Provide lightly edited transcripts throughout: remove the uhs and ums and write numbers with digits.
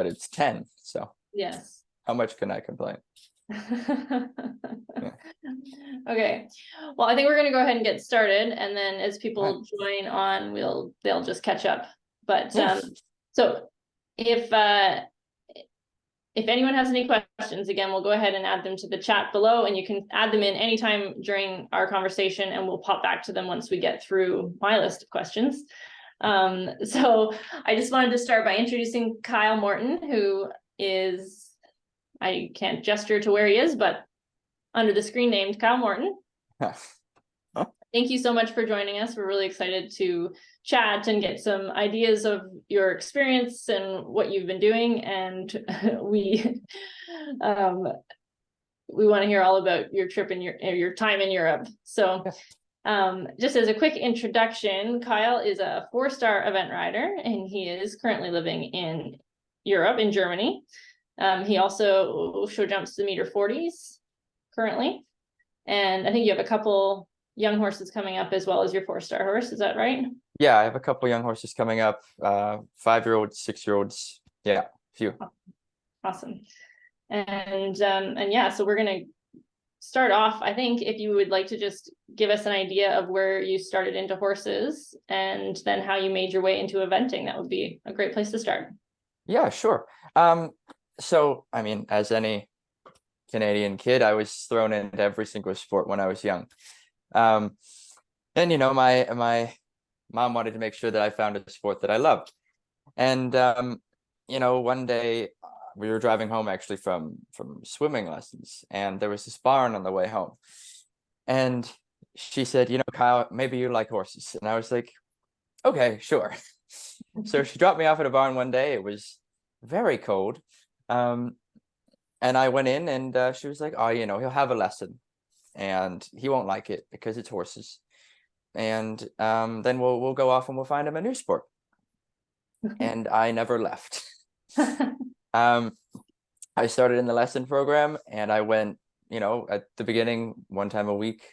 it's 10. So Yes. how much can I complain? Yeah. Okay. Well, I think we're gonna go ahead and get started, and then as people join on, they'll just catch up. But so if anyone has any questions, again, we'll go ahead and add them to the chat below, and you can add them in anytime during our conversation, and we'll pop back to them once we get through my list of questions. So I just wanted to start by introducing Kyle Morton, who is, I can't gesture to where he is, but under the screen named Kyle Morton. Thank you so much for joining us. We're really excited to chat and get some ideas of your experience and what you've been doing. And we want to hear all about your trip and your time in Europe. So just as a quick introduction, Kyle is a 4-star event rider, and he is currently living in Europe, in Germany. He also show jumps the meter 40s currently. And I think you have a couple young horses coming up as well as your 4-star horse. Is that right? Yeah, I have a couple young horses coming up, 5-year-olds, 6-year-olds. Yeah, a few. Awesome. And yeah, so we're going to start off, I think, if you would like to just give us an idea of where you started into horses and then how you made your way into eventing. That would be a great place to start. Yeah, sure. So, I mean, as any Canadian kid, I was thrown into every single sport when I was young. And, you know, my mom wanted to make sure that I found a sport that I loved. And, you know, one day we were driving home actually from swimming lessons, and there was this barn on the way home. And she said, you know, Kyle, maybe you like horses. And I was like, okay, sure. So she dropped me off at a barn one day. It was very cold. And I went in, and she was like, oh, you know, he'll have a lesson and he won't like it because it's horses. And then we'll go off and we'll find him a new sport. And I never left. I started in the lesson program, and I went, you know, at the beginning 1 time a week.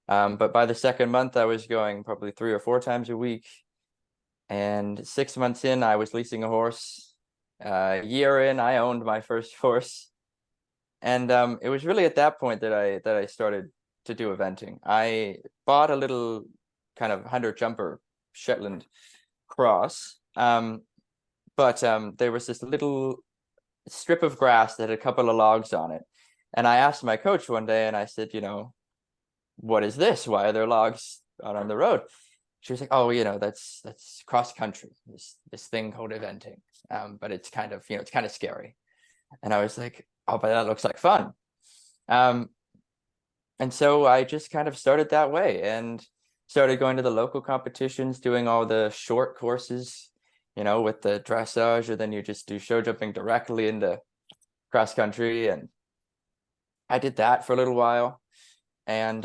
But by the 2nd month, I was going probably 3 or 4 times a week. And 6 months in, I was leasing a horse. A year in, I owned my first horse. And it was really at that point that I started to do eventing. I bought a little kind of 100 jumper Shetland cross. But there was this little strip of grass that had a couple of logs on it. And I asked my coach one day, and I said, you know, what is this? Why are there logs out on the road? She was like, oh, you know, that's cross country, this thing called eventing. But it's kind of, you know, it's kind of scary. And I was like, oh, but that looks like fun. And so I just kind of started that way and started going to the local competitions, doing all the short courses, you know, with the dressage, or then you just do show jumping directly into cross country. And I did that for a little while, and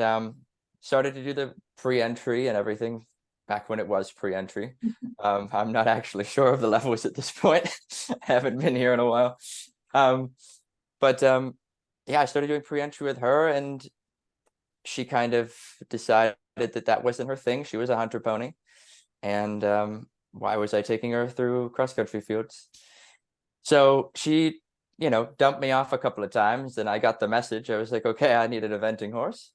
started to do the pre-entry and everything back when it was pre-entry. I'm not actually sure of the levels at this point. I haven't been here in a while. But yeah, I started doing pre-entry with her, and she kind of decided that wasn't her thing. She was a hunter pony, and why was I taking her through cross-country fields? So she, you know, dumped me off a couple of times, and I got the message. I was like, okay, I need an eventing horse.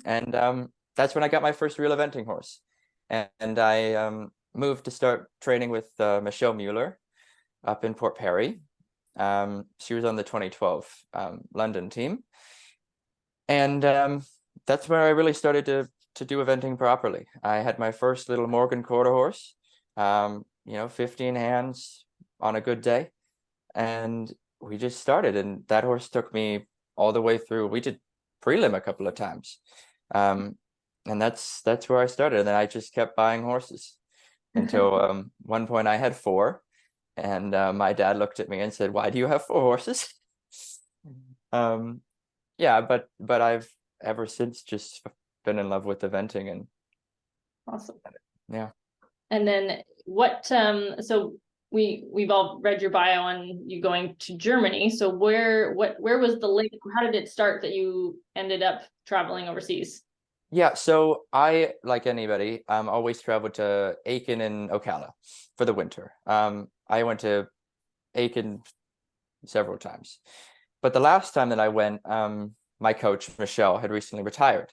And that's when I got my first real eventing horse. And I moved to start training with Michelle Mueller up in Port Perry. She was on the 2012 London team. And that's where I really started to do eventing properly. I had my first little Morgan quarter horse, you know, 15 hands on a good day. And we just started, and that horse took me all the way through. We did prelim a couple of times. And that's where I started. And then I just kept buying horses until one point I had 4. And my dad looked at me and said, why do you have 4 horses? Yeah, but I've ever since just been in love with eventing. And awesome. Yeah. And then what, so we've all read your bio on you going to Germany. So where was the link? How did it start that you ended up traveling overseas? Yeah, so I, like anybody, always traveled to Aiken and Ocala for the winter. I went to Aiken several times. But the last time that I went, my coach, Michelle, had recently retired.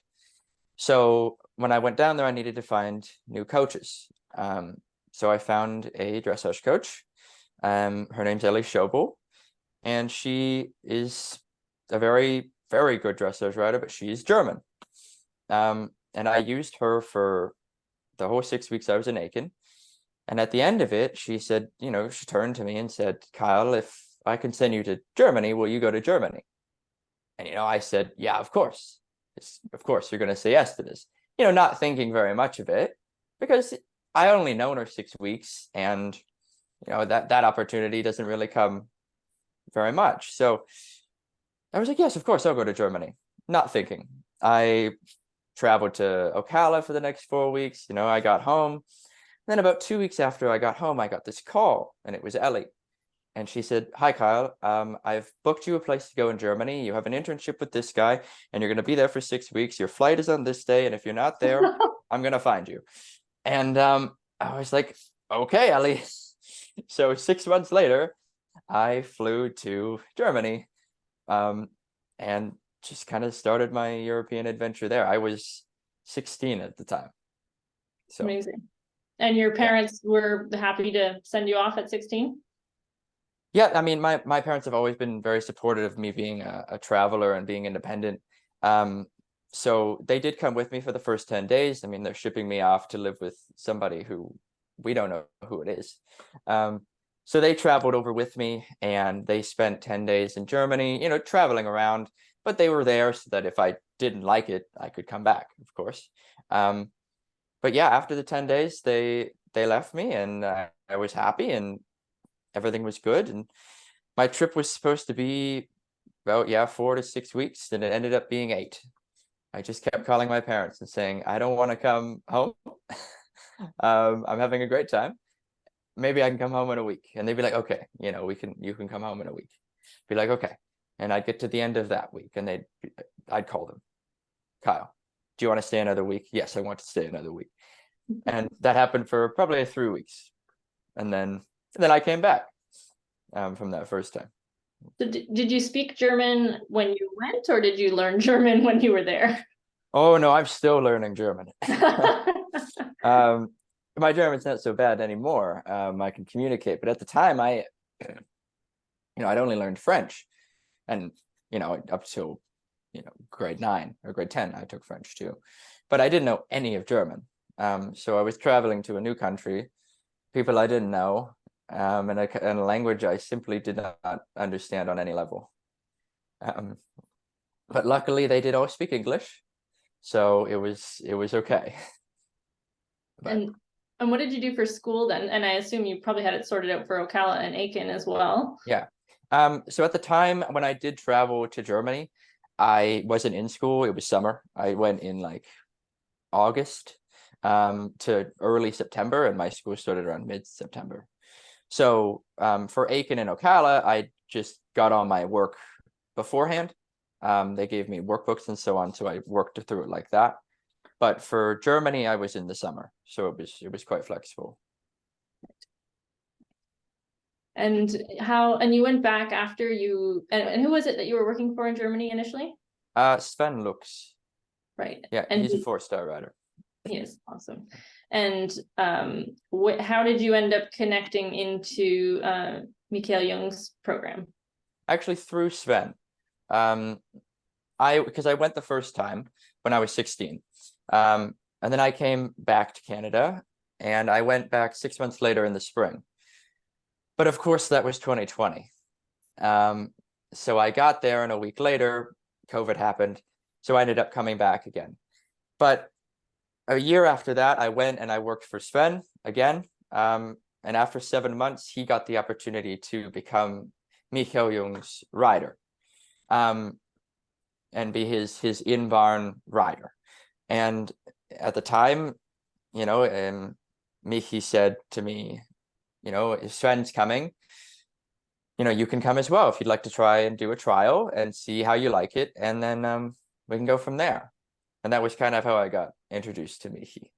So when I went down there, I needed to find new coaches. So I found a dressage coach. Her name's Ellie Schobel, and she is a very, very good dressage rider, but she's German. And I used her for the whole 6 weeks I was in Aiken. And at the end of it, she said, she turned to me and said, Kyle, if I can send you to Germany, will you go to Germany? And, I said, yeah, of course. Of course, you're going to say yes to this. Not thinking very much of it, because I only known her 6 weeks, and, that opportunity doesn't really come very much. So I was like, yes, of course, I'll go to Germany. Not thinking. I traveled to Ocala for the next 4 weeks. I got home. Then about 2 weeks after I got home, I got this call, and it was Ellie. And she said, hi, Kyle, I've booked you a place to go in Germany. You have an internship with this guy, and you're going to be there for 6 weeks. Your flight is on this day, and if you're not there, I'm going to find you. And I was like, okay, Ellie. So 6 months later, I flew to Germany, and just kind of started my European adventure there. I was 16 at the time. So amazing. And your parents were happy to send you off at 16? Yeah, I mean, my parents have always been very supportive of me being a traveler and being independent. So they did come with me for the first 10 days. I mean, they're shipping me off to live with somebody who we don't know who it is. So they traveled over with me, and they spent 10 days in Germany, traveling around, but they were there so that if I didn't like it, I could come back, of course. But yeah, after the 10 days, they left me, and I was happy, and everything was good. And my trip was supposed to be about 4 to 6 weeks, and it ended up being 8. I just kept calling my parents and saying, I don't want to come home. I'm having a great time. Maybe I can come home in a week. And they'd be like, okay, you can come home in a week. Be like, okay. And I'd get to the end of that week, and I'd call them, Kyle, do you want to stay another week? Yes, I want to stay another week. And that happened for probably 3 weeks. And then I came back from that first time. So did you speak German when you went, or did you learn German when you were there? Oh no, I'm still learning German. My German's not so bad anymore. I can communicate, but at the time I'd only learned French, and up till grade 9 or grade 10 I took French too, but I didn't know any of German. So I was traveling to a new country, people I didn't know, and a language I simply did not understand on any level. But luckily they did all speak English, so it was okay. But, and what did you do for school then? And I assume you probably had it sorted out for Ocala and Aiken as well. yeah. So at the time when I did travel to Germany, I wasn't in school. It was summer. I went in like August to early September, and my school started around mid-September. So for Aiken and Ocala, I just got on my work beforehand. They gave me workbooks and so on, so I worked through it like that. But for Germany, I was in the summer, so it was quite flexible. And you went back after you, and who was it that you were working for in Germany initially? Sven Lux. Right. Yeah, and he's a 4-star rider. He is awesome. And how did you end up connecting into Michael Jung's program? Actually, through Sven. Because I went the first time when I was 16. And then I came back to Canada, and I went back 6 months later in the spring. But of course, that was 2020. So I got there, and a week later, COVID happened. So I ended up coming back again. But a year after that, I went and I worked for Sven again. And after 7 months, he got the opportunity to become Michael Jung's rider, and be his in-barn rider. And at the time, Michi said to me, if Sven's coming, you can come as well if you'd like to try and do a trial and see how you like it, and then we can go from there. And that was kind of how I got introduced to Michi.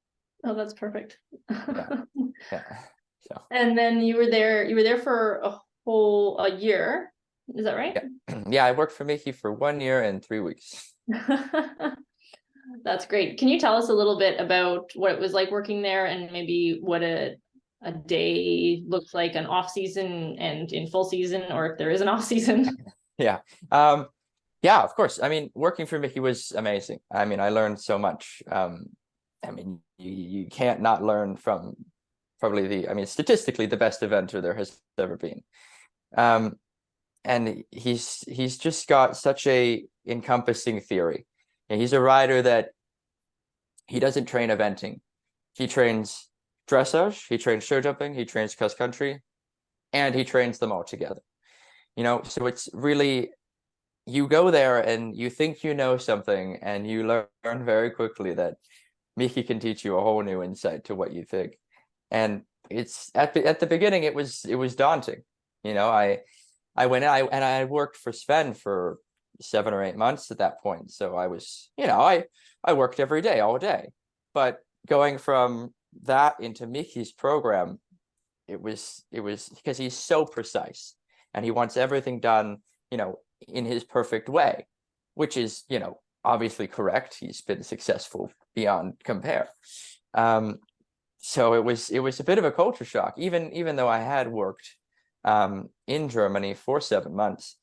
Oh, that's perfect. Yeah. So. And then you were there for a year. Is that right? Yeah, I worked for Mickey for 1 year and 3 weeks. That's great. Can you tell us a little bit about what it was like working there, and maybe what a day looks like an off season and in full season, or if there is an off season? Yeah. Yeah, of course. I mean, working for Mickey was amazing. I mean, I learned so much. I mean, you can't not learn from probably statistically the best eventer there has ever been. And he's just got such a encompassing theory. And he's a rider that he doesn't train eventing. He trains dressage, he trains show jumping, he trains cross country, and he trains them all together. So it's really, you go there and you think you know something, and you learn very quickly that Miki can teach you a whole new insight to what you think. And it's at the beginning, it was daunting. I went in, I worked for Sven for 7 or 8 months at that point. So I was, I worked every day, all day. But going from that into Miki's program, it was because he's so precise, and he wants everything done, in his perfect way, which is, obviously correct. He's been successful beyond compare. So it was a bit of a culture shock, even though I had worked in Germany for 7 months.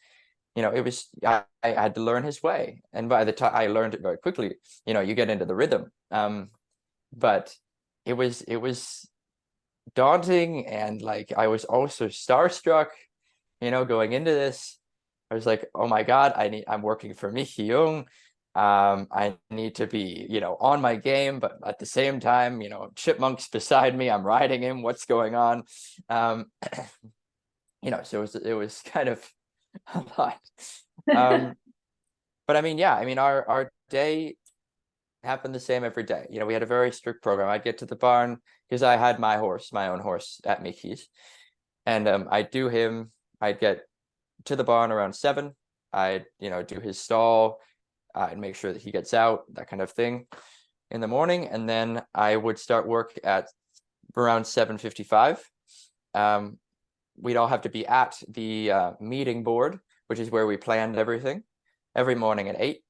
I had to learn his way, and by the time I learned it very quickly, you get into the rhythm. But it was daunting, and like I was also starstruck, going into this. I was like, oh my God, I'm working for Mickey Jung. I need to be, on my game, but at the same time, chipmunks beside me, I'm riding him. What's going on? So it was kind of a lot. But I mean, yeah, our day happened the same every day. We had a very strict program. I'd get to the barn because I had my own horse at Mickey's, and I'd get to the barn around 7. I'd do his stall. I'd make sure that he gets out, that kind of thing, in the morning, and then I would start work at around 7:55. We'd all have to be at the meeting board, which is where we planned everything, every morning at 8.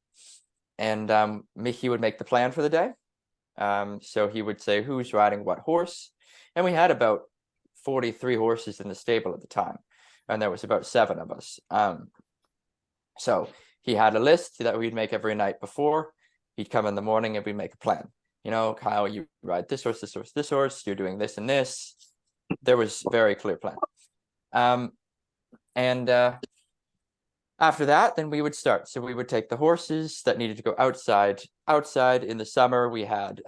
And Mickey would make the plan for the day. So he would say who's riding what horse, and we had about 43 horses in the stable at the time, and there was about 7 of us. So he had a list that we'd make every night before. He'd come in the morning and we'd make a plan. Kyle, you ride this horse, this horse, this horse. You're doing this and this. There was a very clear plan. And after that, then we would start. So we would take the horses that needed to go outside. Outside in the summer, we had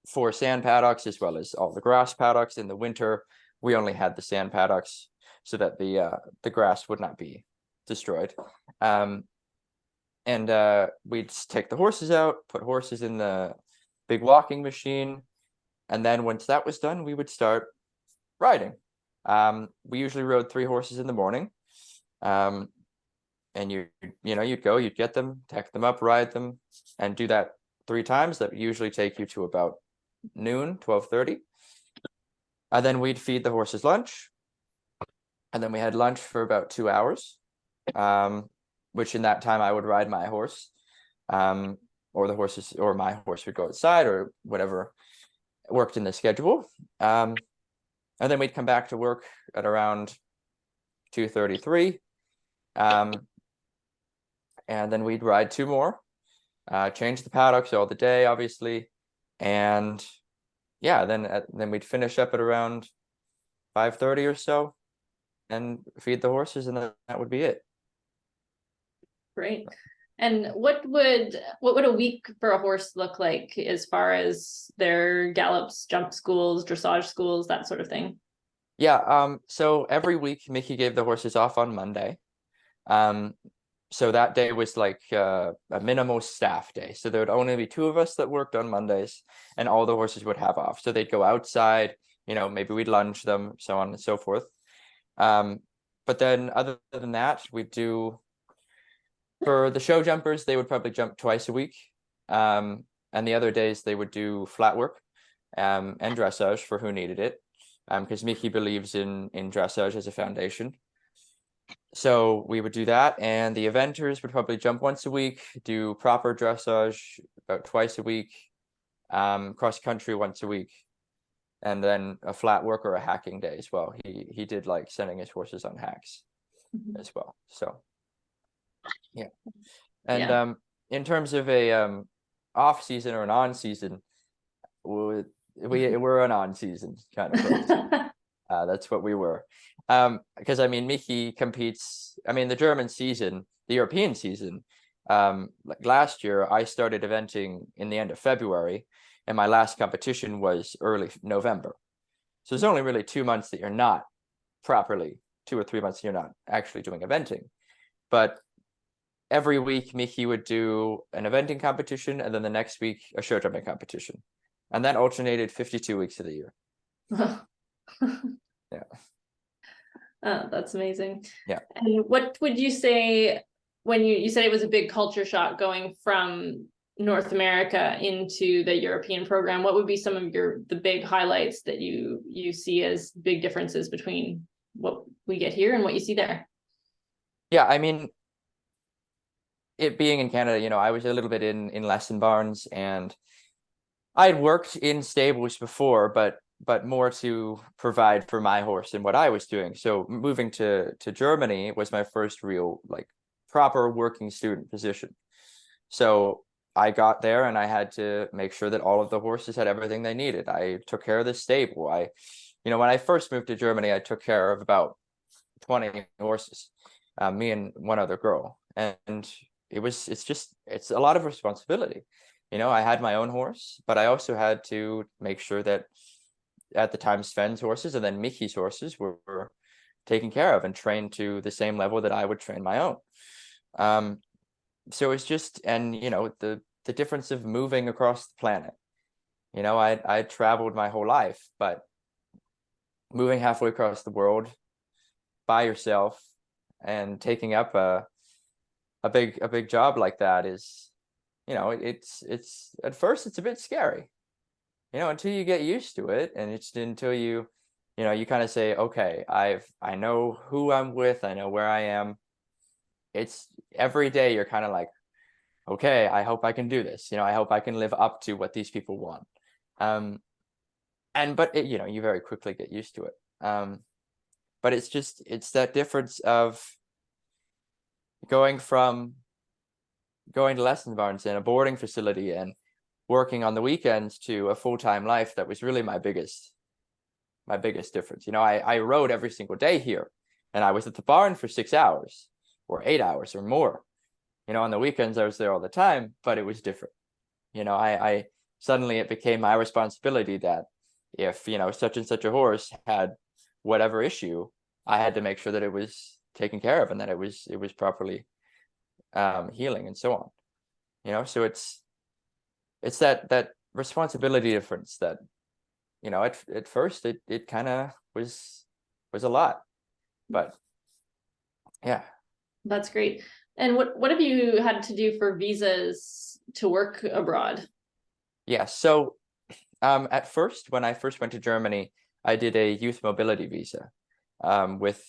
4 sand paddocks as well as all the grass paddocks. In the winter, we only had the sand paddocks so that the grass would not be destroyed. And we'd take the horses out, put horses in the big walking machine, and then once that was done, we would start riding. We usually rode 3 horses in the morning. And you'd go, you'd get them, tack them up, ride them, and do that 3 times. That would usually take you to about noon, 12:30. And then we'd feed the horses lunch. And then we had lunch for about 2 hours, which in that time I would ride my horse, or my horse would go outside, or whatever worked in the schedule. And then we'd come back to work at around 2:33. And then we'd ride 2 more, change the paddocks all the day, obviously. And yeah, then we'd finish up at around 5:30 or so and feed the horses, and then that would be it. Great. And what would a week for a horse look like as far as their gallops, jump schools, dressage schools, that sort of thing? Yeah, so every week Mickey gave the horses off on Monday. So that day was like a minimal staff day. So there would only be 2 of us that worked on Mondays, and all the horses would have off. So they'd go outside, maybe we'd lunch them, so on and so forth. But then other than that, we'd do, for the show jumpers, they would probably jump twice a week. And the other days they would do flat work and dressage for who needed it. because Mickey believes in dressage as a foundation. So we would do that, and the eventers would probably jump once a week, do proper dressage about twice a week, cross country once a week, and then a flat work or a hacking day as well. He did like sending his horses on hacks as well. So yeah. And Yeah. in terms of a off season or an on season, we're an on season kind of horse. That's what we were. Because I mean, Mickey competes. I mean, the German season, the European season. Like last year, I started eventing in the end of February, and my last competition was early November. So there's only really 2 months that you're not properly, 2 or 3 months you're not actually doing eventing. But every week, Mickey would do an eventing competition, and then the next week a show jumping competition, and that alternated 52 weeks of the year. Yeah. Oh, that's amazing. Yeah. And what would you say when you said it was a big culture shock going from North America into the European program? What would be some of the big highlights that you see as big differences between what we get here and what you see there? Yeah, I mean, it being in Canada, you know, I was a little bit in lesson barns, and I had worked in stables before, but more to provide for my horse and what I was doing. So moving to Germany was my first real like proper working student position. So I got there and I had to make sure that all of the horses had everything they needed. I took care of the stable. When I first moved to Germany, I took care of about 20 horses, me and one other girl, and it's a lot of responsibility. I had my own horse, but I also had to make sure that at the time Sven's horses and then Mickey's horses were taken care of and trained to the same level that I would train my own. So it's just, and the difference of moving across the planet. I traveled my whole life, but moving halfway across the world by yourself and taking up a big job like that is, it's at first it's a bit scary, until you get used to it, and it's until you kind of say, okay, I know who I'm with, I know where I am. It's every day you're kind of like, okay, I hope I can do this. I hope I can live up to what these people want. But you very quickly get used to it. But it's that difference of going to lesson barns and a boarding facility and working on the weekends to a full-time life. That was really my biggest difference. I rode every single day here, and I was at the barn for 6 hours or 8 hours or more. On the weekends I was there all the time, but it was different. I suddenly it became my responsibility that if such and such a horse had whatever issue, I had to make sure that it was taken care of and that it was properly healing and so on. So it's that responsibility difference that at first it kind of was a lot, but yeah. That's great. And what have you had to do for visas to work abroad? Yeah, so at first, when I first went to Germany, I did a youth mobility visa with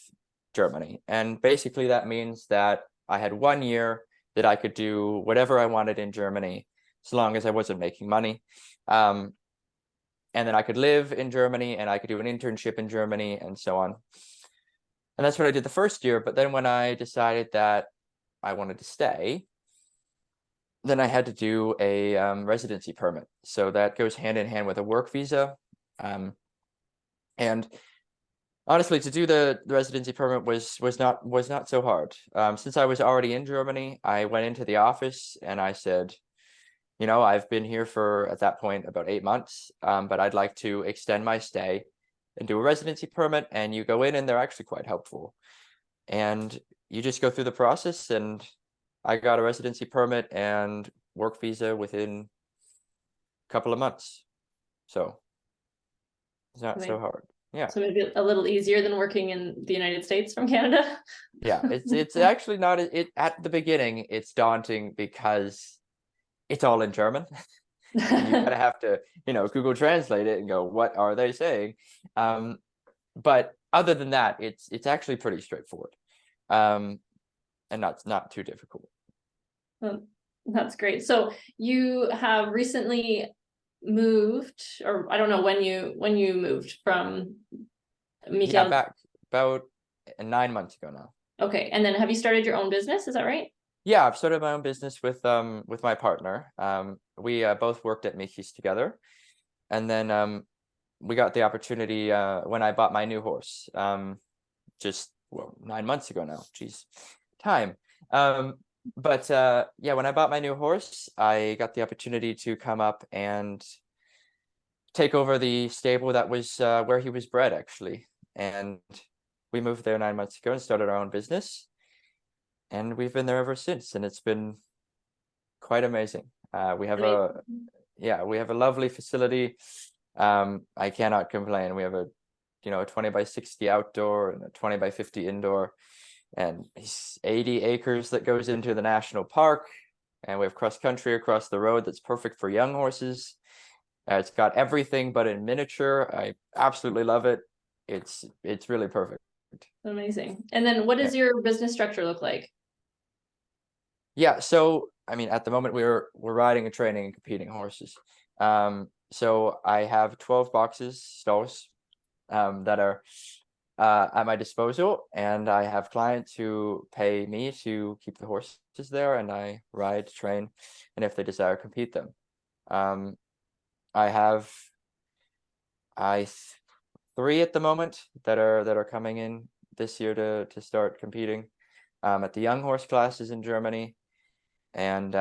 Germany, and basically that means that I had 1 year that I could do whatever I wanted in Germany, as long as I wasn't making money. And then I could live in Germany, and I could do an internship in Germany, and so on. And that's what I did the first year. But then when I decided that I wanted to stay, then I had to do a residency permit. So that goes hand in hand with a work visa. And honestly, to do the residency permit was not so hard. Since I was already in Germany, I went into the office and I said, I've been here for, at that point, about 8 months, but I'd like to extend my stay and do a residency permit. And you go in and they're actually quite helpful. And you just go through the process, and I got a residency permit and work visa within a couple of months. So it's not so hard. Yeah. So maybe a little easier than working in the United States from Canada. Yeah, it's actually not it at the beginning. It's daunting because it's all in German. And you kind of have to, Google Translate it and go, what are they saying? but other than that, it's actually pretty straightforward, and not too difficult. That's great. So you have recently moved, or I don't know when you moved from Yeah, Michael. back about 9 months ago now. Okay, and then have you started your own business? Is that right? Yeah, I've started my own business with my partner. We both worked at Michi's together, and then we got the opportunity when I bought my new horse. Just 9 months ago now. Jeez, time. But yeah, when I bought my new horse, I got the opportunity to come up and take over the stable that was where he was bred, actually. And we moved there 9 months ago and started our own business. And we've been there ever since, and it's been quite amazing. We have we have a lovely facility. I cannot complain. We have a 20 by 60 outdoor and a 20 by 50 indoor, and 80 acres that goes into the national park. And we have cross country across the road that's perfect for young horses. It's got everything but in miniature. I absolutely love it. It's really perfect. Amazing. And then what does your business structure look like? Yeah, so I mean, at the moment we're riding and training and competing horses. So I have 12 stalls that are at my disposal, and I have clients who pay me to keep the horses there, and I ride, train, and if they desire, compete them. I have 3 at the moment that are coming in this year to start competing at the young horse classes in Germany, and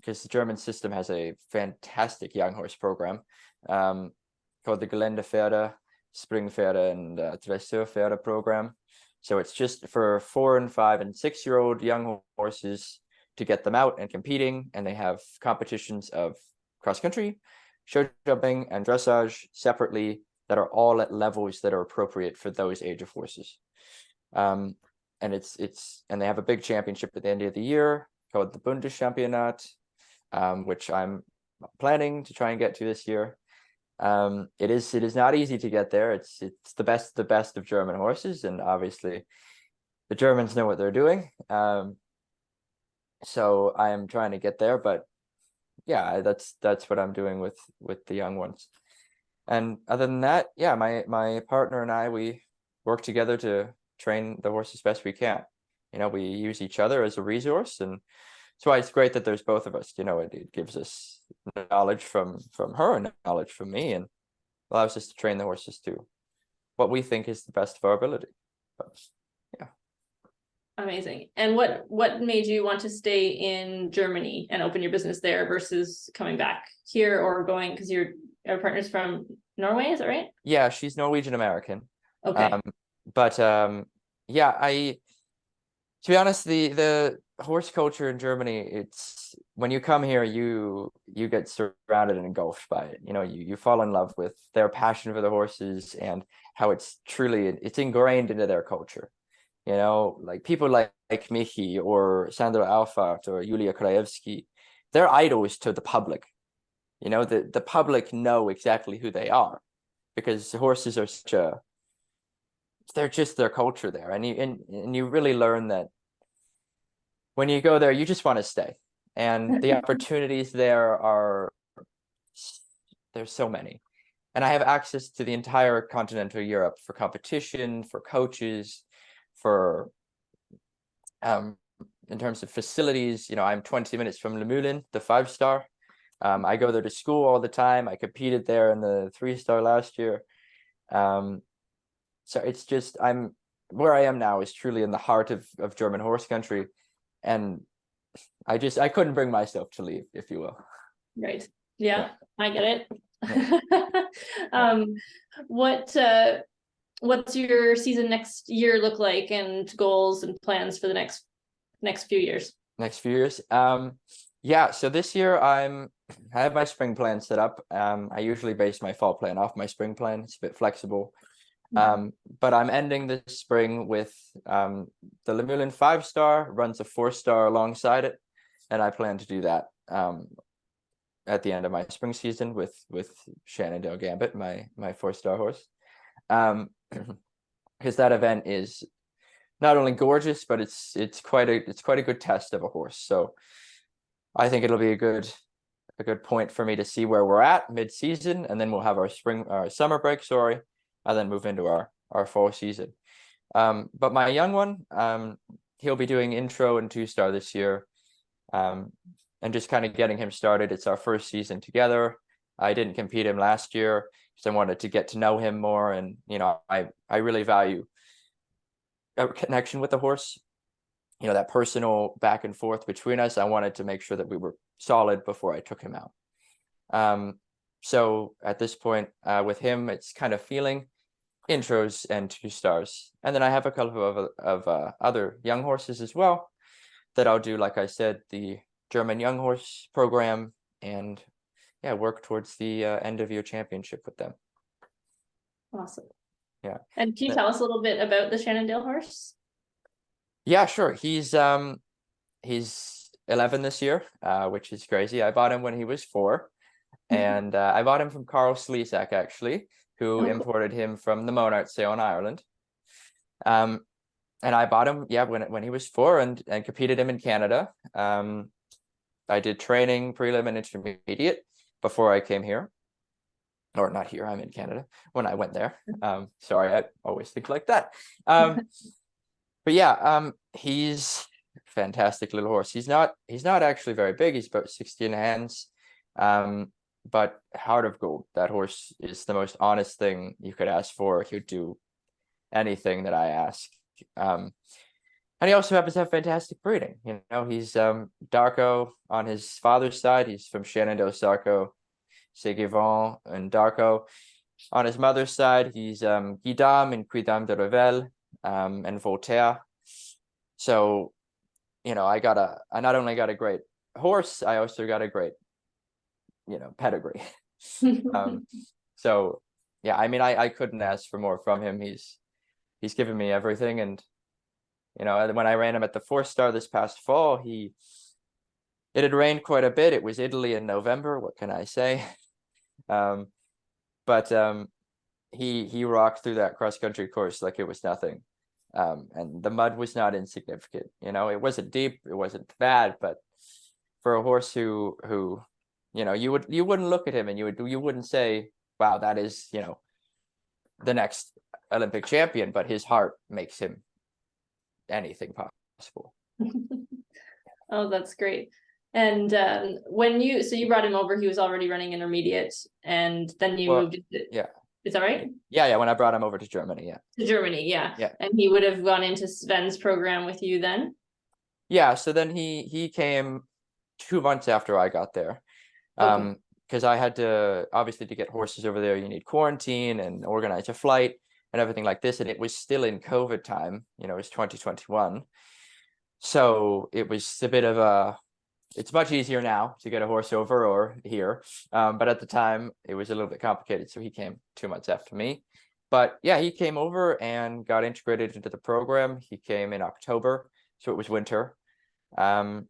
because the German system has a fantastic young horse program called the Geländepferde, Springpferde, and Dressurpferde program. So it's just for 4 and 5 and 6-year-old young horses to get them out and competing, and they have competitions of cross country, show jumping, and dressage separately that are all at levels that are appropriate for those age of horses. And they have a big championship at the end of the year called the Bundeschampionat, which I'm planning to try and get to this year. It is not easy to get there. It's the best of German horses, and obviously the Germans know what they're doing. So I am trying to get there, but yeah, that's what I'm doing with the young ones. And other than that, yeah, my partner and I, we work together to train the horse as best we can. We use each other as a resource, and that's why it's great that there's both of us. It gives us knowledge from her and knowledge from me, and allows us to train the horses to what we think is the best of our ability. But yeah. Amazing. And what made you want to stay in Germany and open your business there versus coming back here or going, because your partner's from Norway, is that right? Yeah, she's Norwegian American. Okay. But yeah, to be honest, the horse culture in Germany, it's when you come here, you get surrounded and engulfed by it. You fall in love with their passion for the horses and how it's ingrained into their culture. Like people like Michi or Sandra Alfart or Julia Krajewski, they're idols to the public. The public know exactly who they are because horses are they're just their culture there, and you really learn that when you go there, you just want to stay, and the opportunities there's so many, and I have access to the entire continental Europe for competition, for coaches, for in terms of facilities. I'm 20 minutes from Le Moulin, the 5-star. I go there to school all the time. I competed there in the 3-star last year. So it's just where I am now is truly in the heart of German horse country, and I couldn't bring myself to leave, if you will. Right. Yeah. I get it. Yeah. What's your season next year look like, and goals and plans for the next few years? Next few years. Yeah, so this year I have my spring plan set up. I usually base my fall plan off my spring plan. It's a bit flexible. But I'm ending this spring with the Le Moulin 5-star, runs a 4-star alongside it, and I plan to do that at the end of my spring season with Shannondale Gambit, my 4-star horse. because that event is not only gorgeous, but it's quite a good test of a horse. So I think it'll be a good point for me to see where we're at mid-season, and then we'll have our summer break, sorry, and then move into our fall season. But my young one, he'll be doing intro and 2-star this year, and just kind of getting him started. It's our first season together. I didn't compete him last year because I wanted to get to know him more, and I really value a connection with the horse. That personal back and forth between us. I wanted to make sure that we were solid before I took him out. So at this point, with him, it's kind of feeling intros and 2-stars, and then I have a couple of other young horses as well that I'll do, like I said, the German young horse program, and work towards the end of year championship with them. Awesome. Yeah. And can you tell us a little bit about the Shenandoah horse? Yeah, sure. He's 11 this year, which is crazy. I bought him when he was 4, and I bought him from Carl Slesak, actually, who imported him from the Monart sale in Ireland. And I bought him, when he was 4, and competed him in Canada. I did training, prelim and intermediate before I came here. Or not here, I'm in Canada, when I went there. Sorry, I always think like that. But he's a fantastic little horse. He's not actually very big. He's about 16 hands. But heart of gold. That horse is the most honest thing you could ask for. He'll do anything that I ask. And he also happens to have fantastic breeding. He's Darko on his father's side. He's from Shenandoah, Sarko, Ségevin, and Darko. On his mother's side, he's Guidam and Quidam de Revel, and Voltaire. So, I not only got a great horse, I also got a great, pedigree. So yeah, I couldn't ask for more from him. He's given me everything, and when I ran him at the 4-star this past fall, it had rained quite a bit. It was Italy in November. What can I say? But he rocked through that cross-country course like it was nothing. And the mud was not insignificant. It wasn't deep, it wasn't bad, but for a horse who you wouldn't look at him and you wouldn't say, wow, that is, the next Olympic champion, but his heart makes him anything possible. Oh, that's great. And you brought him over, he was already running intermediate, and then you moved into, yeah. Is that right? Yeah, when I brought him over to Germany, yeah. To Germany, yeah. Yeah. And he would have gone into Sven's program with you then? Yeah, so then he came 2 months after I got there. Because I had to, obviously, to get horses over there, you need quarantine and organize a flight and everything like this. And it was still in COVID time, it was 2021. So it was a bit of it's much easier now to get a horse over or here. But at the time it was a little bit complicated. So he came 2 months after me. But yeah, he came over and got integrated into the program. He came in October, so it was winter. Then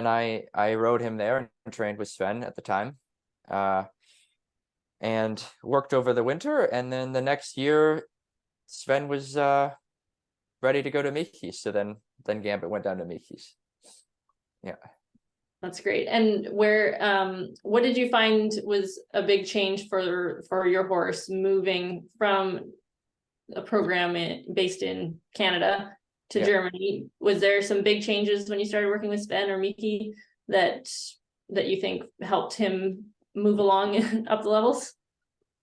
I rode him there and trained with Sven at the time, and worked over the winter. And then the next year, Sven was ready to go to Mikis. So then Gambit went down to Mikis. Yeah. That's great. And what did you find was a big change for your horse moving from a program based in Canada to Germany? Was there some big changes when you started working with Sven or Miki that you think helped him move along up the levels?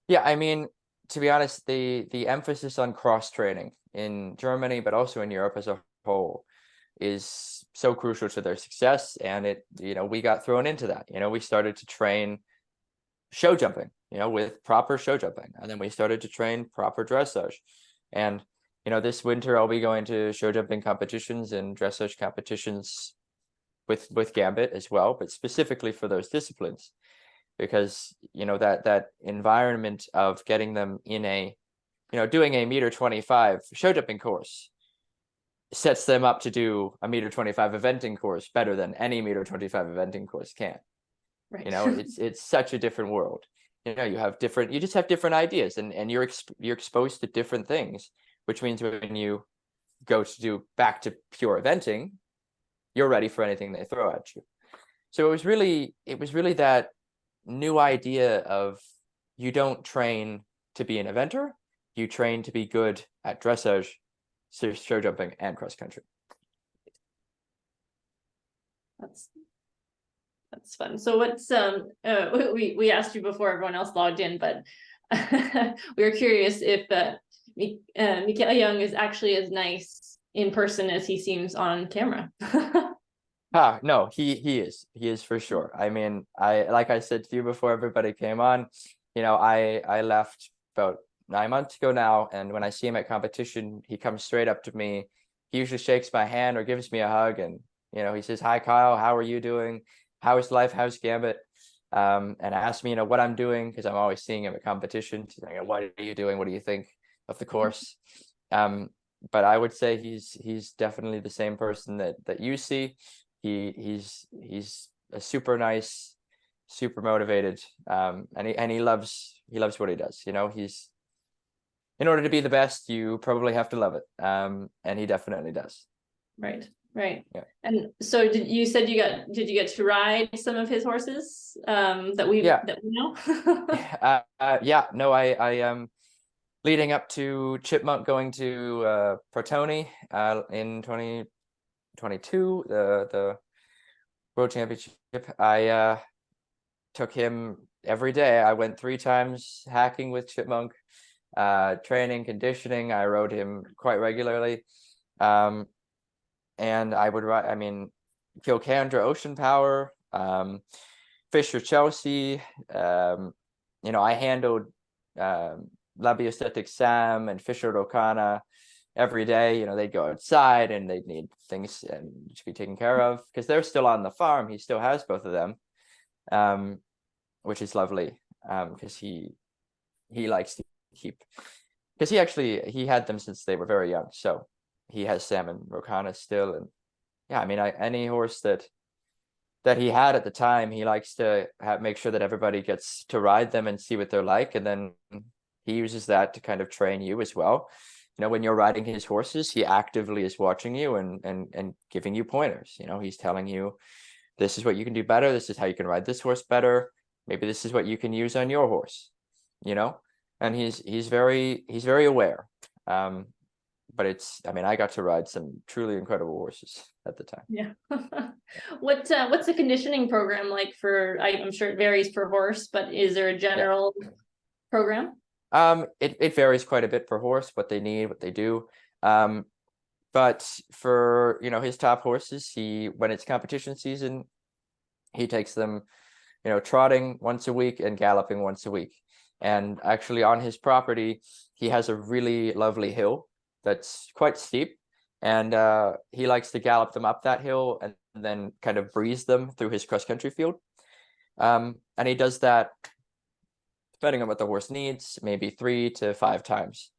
Yeah, to be honest, the emphasis on cross training in Germany, but also in Europe as a whole, is so crucial to their success. And we got thrown into that. We started to train show jumping, with proper show jumping, and then we started to train proper dressage. And this winter I'll be going to show jumping competitions and dressage competitions with Gambit as well, but specifically for those disciplines, because that environment of getting them in a doing a 1.25 meter show jumping course sets them up to do a 1.25 meter eventing course better than any 1.25 meter eventing course can. Right. It's such a different world. you know, you just have different ideas, and you're exposed to different things, which means when you go to do back to pure eventing, you're ready for anything they throw at you. So it was really that new idea of, you don't train to be an eventer, you train to be good at dressage, show jumping, and cross country. That's fun. So what's we asked you before everyone else logged in, but we were curious if Mikael Young is actually as nice in person as he seems on camera. No, he is for sure. I mean, like I said to you before everybody came on, you know, I left about 9 months ago now, and when I see him at competition, he comes straight up to me. He usually shakes my hand or gives me a hug, and you know, he says, "Hi Kyle, how are you doing? How is life? How's Gambit?" And asks me, you know, what I'm doing, because I'm always seeing him at competition. He's like, "What are you doing? What do you think of the course?" But I would say he's definitely the same person that you see. He's a super nice, super motivated, and he loves what he does. You know, in order to be the best, you probably have to love it. And he definitely does. Right. Right. Yeah. And so did you get to ride some of his horses that we know? Yeah, no, I leading up to Chipmunk going to Protoni in 2022, the World Championship, I took him every day. I went 3 times hacking with Chipmunk, training, conditioning. I rode him quite regularly. And I would ride, I mean, Kilcandra Ocean Power, Fisher Chelsea, you know, I handled Labiostatic Sam and Fisher Rokana every day. You know, they'd go outside and they'd need things to be taken care of, because they're still on the farm. He still has both of them, which is lovely, because he likes to keep, because he had them since they were very young. So he has Sam and Rokana still. And yeah, I mean, any horse that he had at the time, he likes to make sure that everybody gets to ride them and see what they're like. And then he uses that to kind of train you as well. You know, when you're riding his horses, he actively is watching you and giving you pointers. You know, he's telling you, this is what you can do better. This is how you can ride this horse better. Maybe this is what you can use on your horse, you know, and he's very aware. But I mean, I got to ride some truly incredible horses at the time. Yeah. What's the conditioning program like for, I'm sure it varies per horse, but is there a general program? It varies quite a bit per horse, what they need, what they do. But for, you know, his top horses, when it's competition season, he takes them, you know, trotting once a week and galloping once a week. And actually on his property, he has a really lovely hill that's quite steep, and he likes to gallop them up that hill and then kind of breeze them through his cross country field. And he does that, depending on what the horse needs, maybe 3 to 5 times,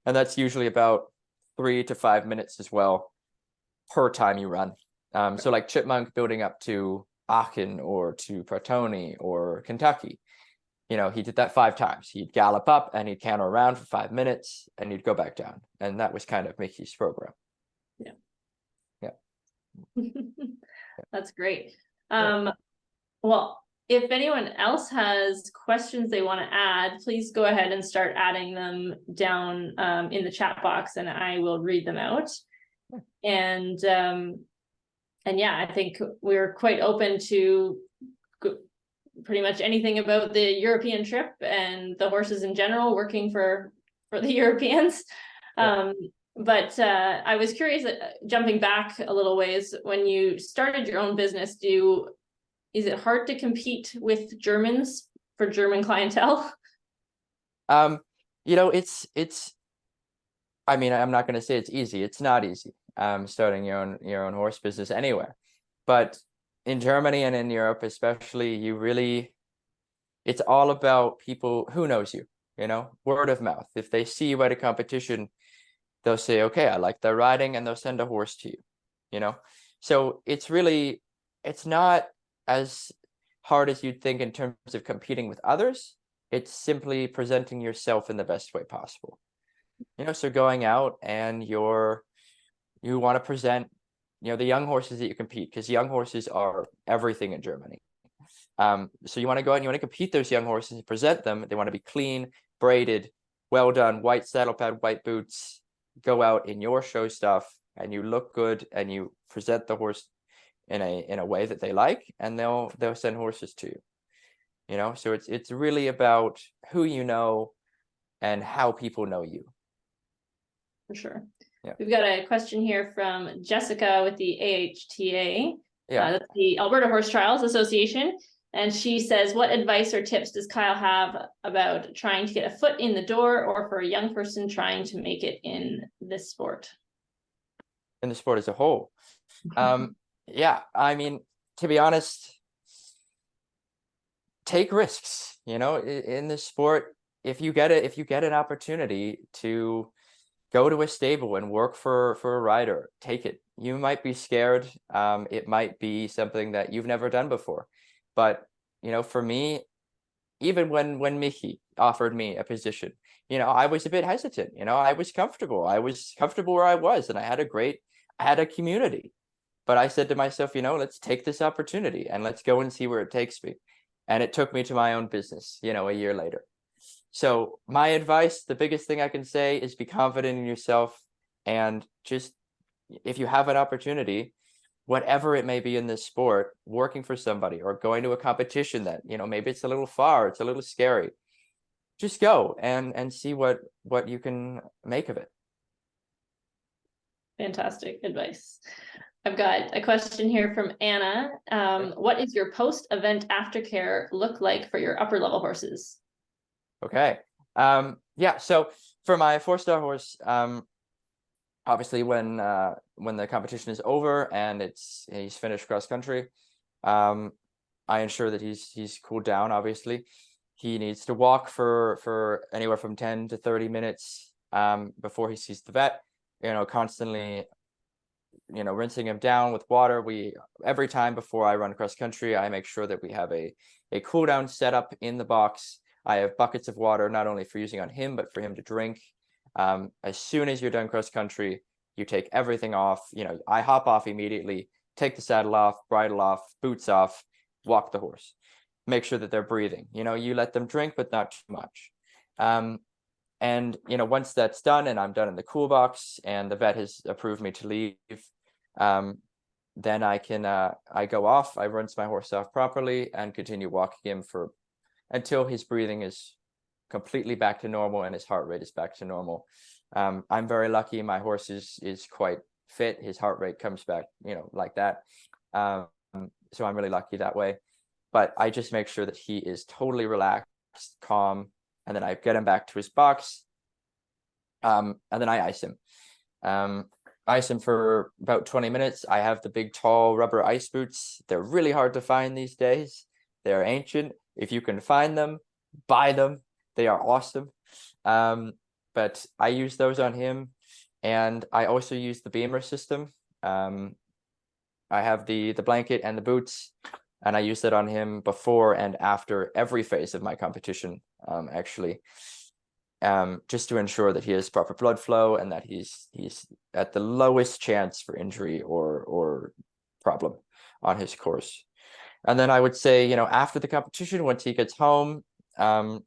and that's usually about 3 to 5 minutes as well per time you run. So like Chipmunk building up to Aachen or to Protoni or Kentucky, you know, he did that 5 times. He'd gallop up and he'd canter around for 5 minutes and he'd go back down. And that was kind of Mickey's program. Yeah. That's great. Well, if anyone else has questions they want to add, please go ahead and start adding them down in the chat box, and I will read them out. And yeah, I think we're quite open to pretty much anything about the European trip and the horses in general, working for the Europeans. But I was curious, jumping back a little ways, when you started your own business, is it hard to compete with Germans for German clientele? You know, I mean, I'm not going to say it's easy. It's not easy. Starting your own horse business anywhere, but in Germany and in Europe especially, it's all about people who knows you, you know, word of mouth. If they see you at a competition, they'll say, okay, I like their riding, and they'll send a horse to you, you know? So it's not as hard as you'd think in terms of competing with others. It's simply presenting yourself in the best way possible. So going out and you want to present, the young horses that you compete, because young horses are everything in Germany. So you want to go out and you want to compete those young horses and present them. They want to be clean, braided, well done, white saddle pad, white boots. Go out in your show stuff and you look good and you present the horse in a way that they like, and they'll send horses to you. So it's really about who you know and how people know you. For sure. Yeah. We've got a question here from Jessica with the AHTA. Yeah. That's the Alberta Horse Trials Association. And she says, what advice or tips does Kyle have about trying to get a foot in the door, or for a young person trying to make it in this sport? In the sport as a whole. Yeah, I mean, to be honest, take risks, in this sport. If you get an opportunity to go to a stable and work for a rider, take it. You might be scared. It might be something that you've never done before. But, for me, even when Mickey offered me a position, I was a bit hesitant. I was comfortable. I was comfortable where I was, and I had a community. But I said to myself, let's take this opportunity and let's go and see where it takes me. And it took me to my own business, a year later. So my advice, the biggest thing I can say is be confident in yourself, and just, if you have an opportunity, whatever it may be in this sport, working for somebody or going to a competition that, maybe it's a little far, it's a little scary, just go and see what you can make of it. Fantastic advice. I've got a question here from Anna. What is your post-event aftercare look like for your upper level horses? Okay. Yeah, so for my 4-star horse, obviously when the competition is over and he's finished cross country, I ensure that he's cooled down. Obviously, he needs to walk for anywhere from 10 to 30 minutes before he sees the vet. Constantly, rinsing him down with water. Every time before I run cross country, I make sure that we have a cool down setup in the box. I have buckets of water, not only for using on him, but for him to drink. As soon as you're done cross country, you take everything off. I hop off immediately, take the saddle off, bridle off, boots off, walk the horse, make sure that they're breathing. You let them drink, but not too much. And once that's done and I'm done in the cool box and the vet has approved me to leave, then I go off, I rinse my horse off properly and continue walking him until his breathing is completely back to normal and his heart rate is back to normal. I'm very lucky. My horse is quite fit. His heart rate comes back, like that. So I'm really lucky that way. But I just make sure that he is totally relaxed, calm, and then I get him back to his box. And then I ice him. Ice him for about 20 minutes. I have the big, tall rubber ice boots. They're really hard to find these days. They're ancient. If you can find them, buy them. They are awesome. But I use those on him. And I also use the Beamer system. I have the blanket and the boots, and I use that on him before and after every phase of my competition, actually, just to ensure that he has proper blood flow and that he's at the lowest chance for injury or problem on his course. And then I would say, after the competition, once he gets home, I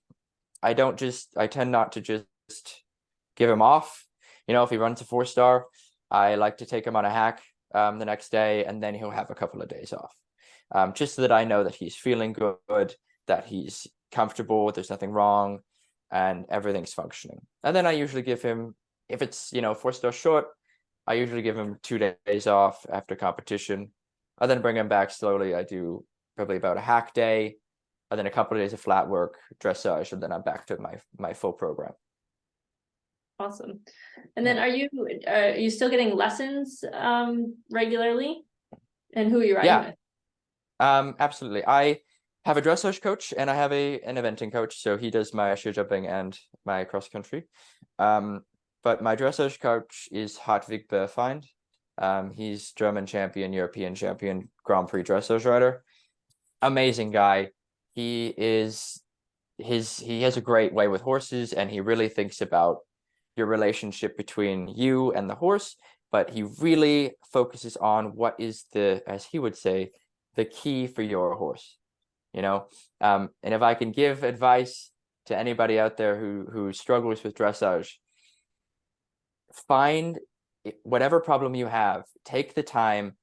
tend not to just give him off. If he runs a 4-star, I like to take him on a hack the next day, and then he'll have a couple of days off, just so that I know that he's feeling good, that he's comfortable, there's nothing wrong, and everything's functioning. And then I usually give him, if it's 4-star short, I usually give him 2 days off after competition. I then bring him back slowly. I do probably about a hack day, and then a couple of days of flat work, dressage, and then I'm back to my full program. Awesome. And then are you still getting lessons regularly? And who are you riding with? Absolutely. I have a dressage coach and I have an eventing coach. So he does my show jumping and my cross country. But my dressage coach is Hartwig Berfeind. He's German champion, European champion, Grand Prix dressage rider. Amazing guy. He is he has a great way with horses, and he really thinks about your relationship between you and the horse, but he really focuses on what is the, as he would say, the key for your horse, you know. And if I can give advice to anybody out there who struggles with dressage, find whatever problem you have, take the time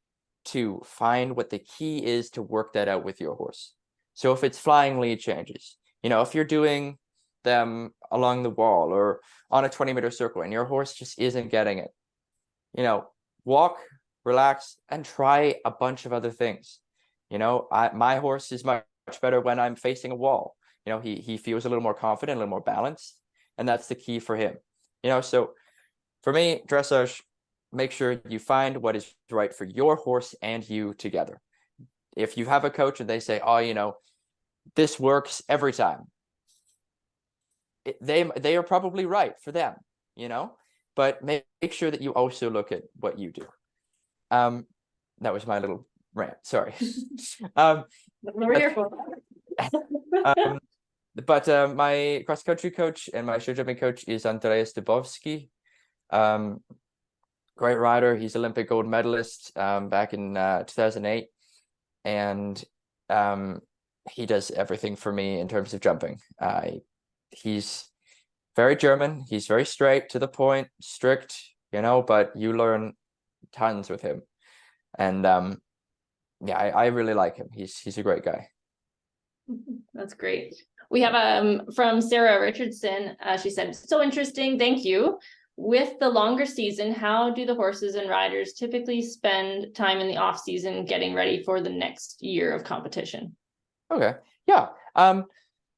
to find what the key is to work that out with your horse. So if it's flying lead changes, you know, if you're doing them along the wall or on a 20-meter circle and your horse just isn't getting it, you know, walk, relax, and try a bunch of other things. You know, my horse is much better when I'm facing a wall. You know, he feels a little more confident, a little more balanced, and that's the key for him. You know, so for me, dressage, make sure you find what is right for your horse and you together. If you have a coach and they say, oh, you know, this works every time, they are probably right for them, you know, but make sure that you also look at what you do. That was my little rant, sorry. We're here for. But my cross country coach and my show jumping coach is Andreas Dubovsky. Great rider. He's Olympic gold medalist back in 2008, and he does everything for me in terms of jumping. He's very German. He's very straight to the point, strict, you know, but you learn tons with him. And yeah, I really like him. He's a great guy. That's great. We have from Sarah Richardson. She said, so interesting. Thank you. With the longer season, how do the horses and riders typically spend time in the off season getting ready for the next year of competition? Okay. Yeah.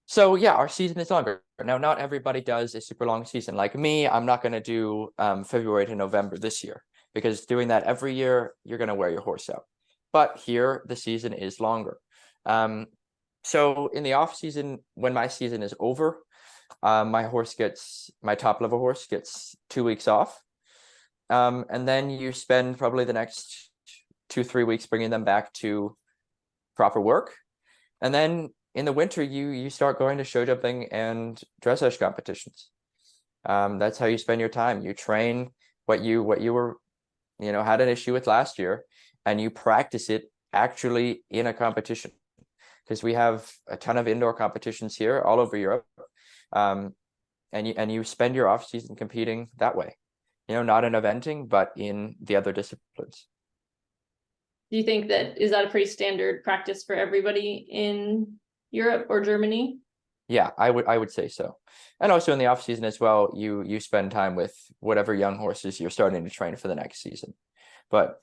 So yeah, our season is longer. Now, not everybody does a super long season. Like me, I'm not going to do February to November this year, because doing that every year, you're going to wear your horse out. But here, the season is longer. So in the off season, when my season is over, my top level horse gets 2 weeks off. And then you spend probably the next 2-3 weeks bringing them back to proper work. And then in the winter, you start going to show jumping and dressage competitions. That's how you spend your time. You train what you were, you know, had an issue with last year, and you practice it actually in a competition, because we have a ton of indoor competitions here all over Europe. And you spend your off season competing that way, you know, not in eventing, but in the other disciplines. Do you think that is that a pretty standard practice for everybody in Europe or Germany? Yeah, I would say so. And also in the off season as well, you spend time with whatever young horses you're starting to train for the next season. But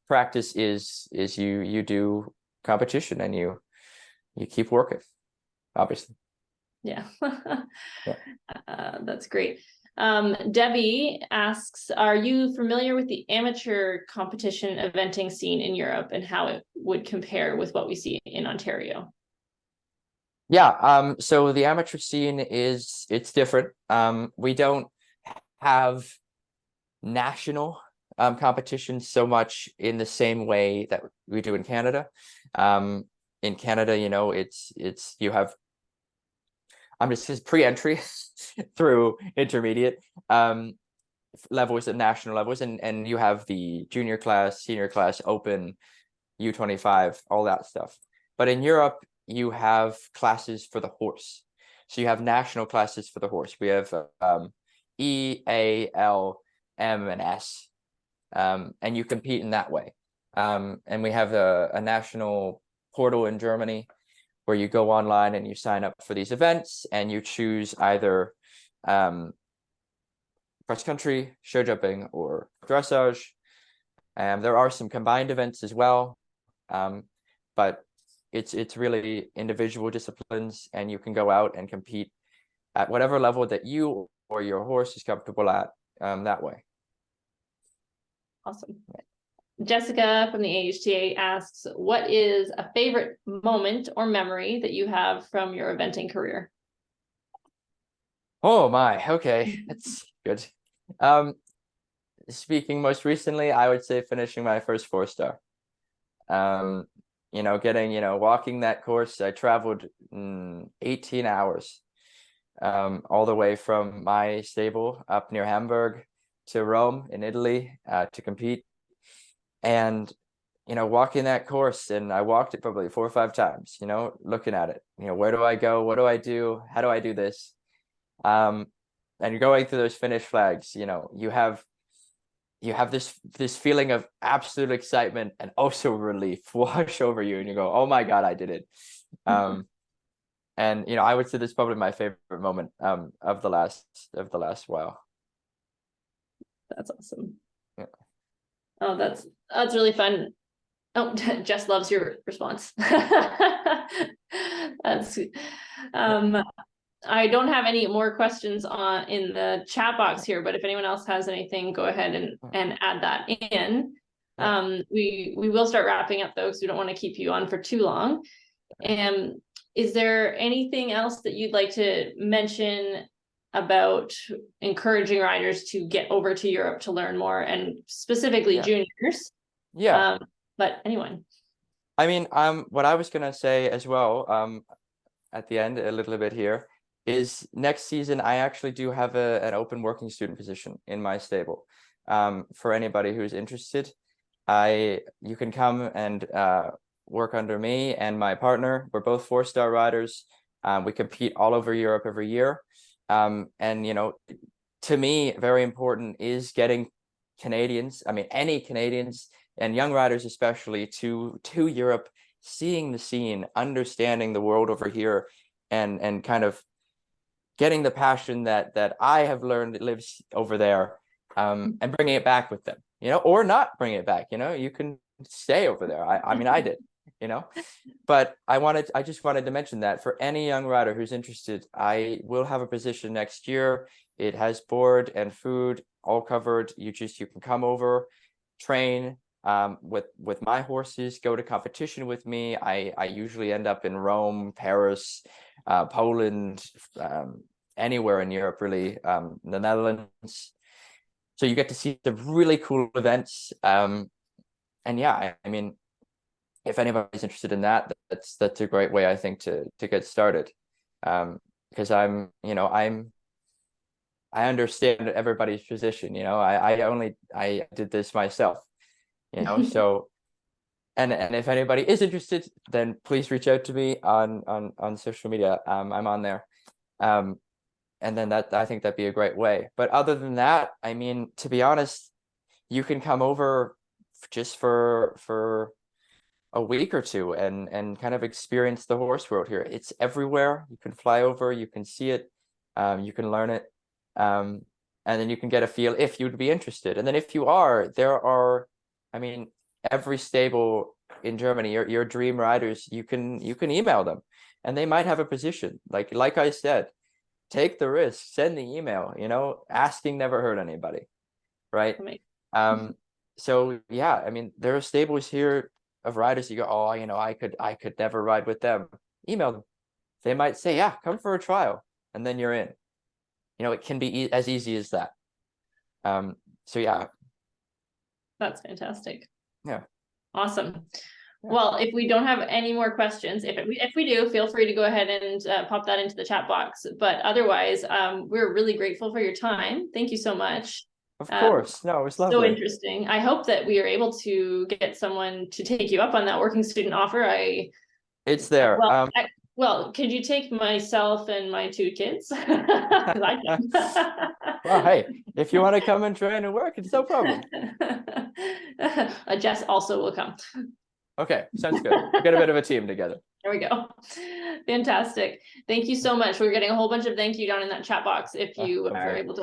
practice is you do competition and you keep working, obviously. Yeah. Yeah. That's great. Debbie asks, are you familiar with the amateur competition eventing scene in Europe and how it would compare with what we see in Ontario? Yeah, so the amateur scene it's different. We don't have national competitions so much in the same way that we do in Canada. In Canada, you know, it's you have, I'm just pre-entry through intermediate levels and national levels, and you have the junior class, senior class, open, U25, all that stuff. But in Europe, you have classes for the horse. So you have national classes for the horse. We have E, A, L, M, and S, and you compete in that way. And we have a national portal in Germany where you go online and you sign up for these events, and you choose either cross country, show jumping, or dressage. There are some combined events as well, but it's really individual disciplines, and you can go out and compete at whatever level that you or your horse is comfortable at, that way. Awesome. Jessica from the AHTA asks, what is a favorite moment or memory that you have from your eventing career? Oh my, okay, that's good. Speaking most recently, I would say finishing my first 4-star. getting, walking that course. I traveled 18 hours all the way from my stable up near Hamburg to Rome in Italy to compete. And walking that course, and I walked it probably 4 or 5 times, looking at it, where do I go? What do I do? How do I do this? And you're going through those finish flags, you have this feeling of absolute excitement and also relief wash over you, and you go, oh my God, I did it. And I would say this is probably my favorite moment of the last while. That's awesome. Yeah. Oh, that's really fun. Oh, Jess loves your response. That's I don't have any more questions in the chat box here, but if anyone else has anything, go ahead and add that in. Yeah. We will start wrapping up though, because we don't want to keep you on for too long. And is there anything else that you'd like to mention about encouraging riders to get over to Europe to learn more, and specifically juniors? Yeah. But anyone. I mean, what I was gonna say as well, at the end a little bit here, is next season I actually do have an open working student position in my stable. For anybody who's interested, you can come and work under me and my partner. We're both 4-star riders. We compete all over Europe every year. And to me, very important is getting Canadians, I mean any Canadians and young riders especially, to Europe, seeing the scene, understanding the world over here, and kind of getting the passion that I have learned that lives over there, and bringing it back with them, or not bringing it back. You can stay over there. I mean, I did, but I just wanted to mention that for any young rider who's interested, I will have a position next year. It has board and food all covered. You can come over, train with my horses, go to competition with me. I usually end up in Rome, Paris, Poland, anywhere in Europe, really, the Netherlands. So you get to see the really cool events. And yeah, I mean, if anybody's interested in that, that's a great way, I think, to get started. Because I understand everybody's position. I did this myself. So, and if anybody is interested, then please reach out to me on social media. I'm on there. And then I think that'd be a great way. But other than that, I mean, to be honest, you can come over just for a week or two and kind of experience the horse world here. It's everywhere. You can fly over, you can see it, you can learn it, and then you can get a feel if you'd be interested. And then if you are, I mean, every stable in Germany, your dream riders, you can email them, and they might have a position. Like I said, take the risk, send the email. Asking never hurt anybody, right? So yeah, I mean, there are stables here of riders. You go, oh, I could never ride with them. Email them. They might say, yeah, come for a trial, and then you're in. It can be as easy as that. So yeah. That's fantastic. Yeah. Awesome. Well, if we don't have any more questions, if we do, feel free to go ahead and pop that into the chat box. But otherwise, we're really grateful for your time. Thank you so much. Of course. No, it was lovely. So interesting. I hope that we are able to get someone to take you up on that working student offer. It's there. Well, could you take myself and my 2 kids? I can. Well, hey, if you want to come and train and work, it's no problem. Jess also will come. Okay, sounds good. We'll get a bit of a team together. There we go. Fantastic. Thank you so much. We're getting a whole bunch of thank you down in that chat box if you are able to